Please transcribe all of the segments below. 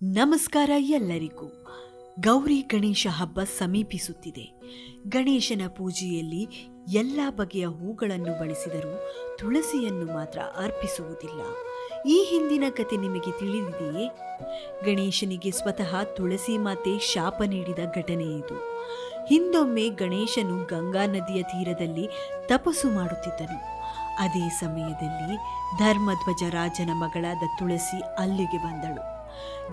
ನಮಸ್ಕಾರ ಎಲ್ಲರಿಗೂ. ಗೌರಿ ಗಣೇಶ ಹಬ್ಬ ಸಮೀಪಿಸುತ್ತಿದೆ. ಗಣೇಶನ ಪೂಜೆಯಲ್ಲಿ ಎಲ್ಲ ಬಗೆಯ ಹೂಗಳನ್ನು ಬಳಸಿದರೂ ತುಳಸಿಯನ್ನು ಮಾತ್ರ ಅರ್ಪಿಸುವುದಿಲ್ಲ. ಈ ಹಿಂದಿನ ಕತೆ ನಿಮಗೆ ತಿಳಿದಿದೆಯೇ? ಗಣೇಶನಿಗೆ ಸ್ವತಃ ತುಳಸಿ ಮಾತೆ ಶಾಪ ನೀಡಿದ ಘಟನೆ ಇದು. ಹಿಂದೊಮ್ಮೆ ಗಣೇಶನು ಗಂಗಾ ನದಿಯ ತೀರದಲ್ಲಿ ತಪಸ್ಸು ಮಾಡುತ್ತಿದ್ದನು. ಅದೇ ಸಮಯದಲ್ಲಿ ಧರ್ಮಧ್ವಜ ರಾಜನ ಮಗಳಾದ ತುಳಸಿ ಅಲ್ಲಿಗೆ ಬಂದಳು.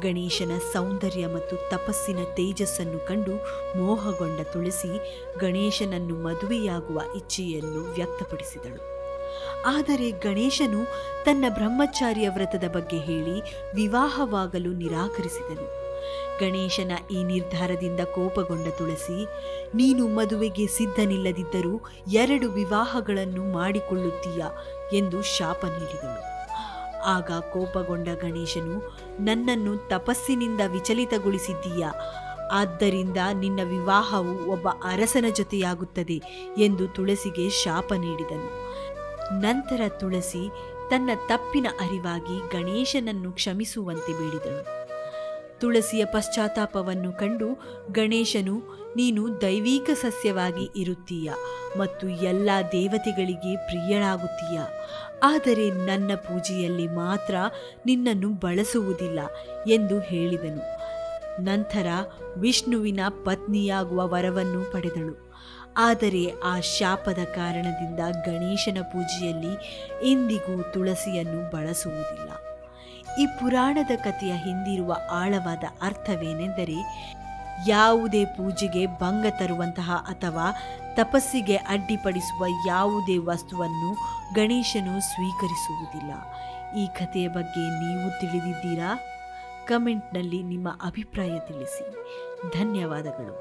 ಗಣೇಶನ ಸೌಂದರ್ಯ ಮತ್ತು ತಪಸ್ಸಿನ ತೇಜಸ್ಸನ್ನು ಕಂಡು ಮೋಹಗೊಂಡ ತುಳಸಿ ಗಣೇಶನನ್ನು ಮದುವೆಯಾಗುವ ಇಚ್ಛೆಯನ್ನು ವ್ಯಕ್ತಪಡಿಸಿದಳು. ಆದರೆ ಗಣೇಶನು ತನ್ನ ಬ್ರಹ್ಮಚಾರ್ಯ ವ್ರತದ ಬಗ್ಗೆ ಹೇಳಿ ವಿವಾಹವಾಗಲು ನಿರಾಕರಿಸಿದನು. ಗಣೇಶನ ಈ ನಿರ್ಧಾರದಿಂದ ಕೋಪಗೊಂಡ ತುಳಸಿ, ನೀನು ಮದುವೆಗೆ ಸಿದ್ಧನಿಲ್ಲದಿದ್ದರೂ 2 ವಿವಾಹಗಳನ್ನು ಮಾಡಿಕೊಳ್ಳುತ್ತೀಯಾ ಎಂದು ಶಾಪ ನೀಡಿದಳು. ಆಗ ಕೋಪಗೊಂಡ ಗಣೇಶನು, ನನ್ನನ್ನು ತಪಸ್ಸಿನಿಂದ ವಿಚಲಿತಗೊಳಿಸಿದ್ದೀಯಾ, ಆದ್ದರಿಂದ ನಿನ್ನ ವಿವಾಹವು ಒಬ್ಬ ಅರಸನ ಜೊತೆಯಾಗುತ್ತದೆ ಎಂದು ತುಳಸಿಗೆ ಶಾಪ ನೀಡಿದನು. ನಂತರ ತುಳಸಿ ತನ್ನ ತಪ್ಪಿನ ಅರಿವಾಗಿ ಗಣೇಶನನ್ನು ಕ್ಷಮಿಸುವಂತೆ ಬೇಡಿದಳು. ತುಳಸಿಯ ಪಶ್ಚಾತ್ತಾಪವನ್ನು ಕಂಡು ಗಣೇಶನು, ನೀನು ದೈವಿಕ ಸಸ್ಯವಾಗಿ ಇರುತ್ತೀಯ ಮತ್ತು ಎಲ್ಲ ದೇವತೆಗಳಿಗೆ ಪ್ರಿಯಳಾಗುತ್ತೀಯ, ಆದರೆ ನನ್ನ ಪೂಜೆಯಲ್ಲಿ ಮಾತ್ರ ನಿನ್ನನ್ನು ಬಳಸುವುದಿಲ್ಲ ಎಂದು ಹೇಳಿದನು. ನಂತರ ವಿಷ್ಣುವಿನ ಪತ್ನಿಯಾಗುವ ವರವನ್ನು ಪಡೆದಳು. ಆದರೆ ಆ ಶಾಪದ ಕಾರಣದಿಂದ ಗಣೇಶನ ಪೂಜೆಯಲ್ಲಿ ಇಂದಿಗೂ ತುಳಸಿಯನ್ನು ಬಳಸುವುದಿಲ್ಲ. ಈ ಪುರಾಣದ ಕಥೆಯ ಹಿಂದಿರುವ ಆಳವಾದ ಅರ್ಥವೇನೆಂದರೆ, ಯಾವುದೇ ಪೂಜೆಗೆ ಭಂಗ ತರುವಂತಹ ಅಥವಾ ತಪಸ್ಸಿಗೆ ಅಡ್ಡಿಪಡಿಸುವ ಯಾವುದೇ ವಸ್ತುವನ್ನು ಗಣೇಶನು ಸ್ವೀಕರಿಸುವುದಿಲ್ಲ. ಈ ಕಥೆಯ ಬಗ್ಗೆ ನೀವು ತಿಳಿದಿದ್ದೀರಾ? ಕಮೆಂಟ್ನಲ್ಲಿ ನಿಮ್ಮ ಅಭಿಪ್ರಾಯ ತಿಳಿಸಿ. ಧನ್ಯವಾದಗಳು.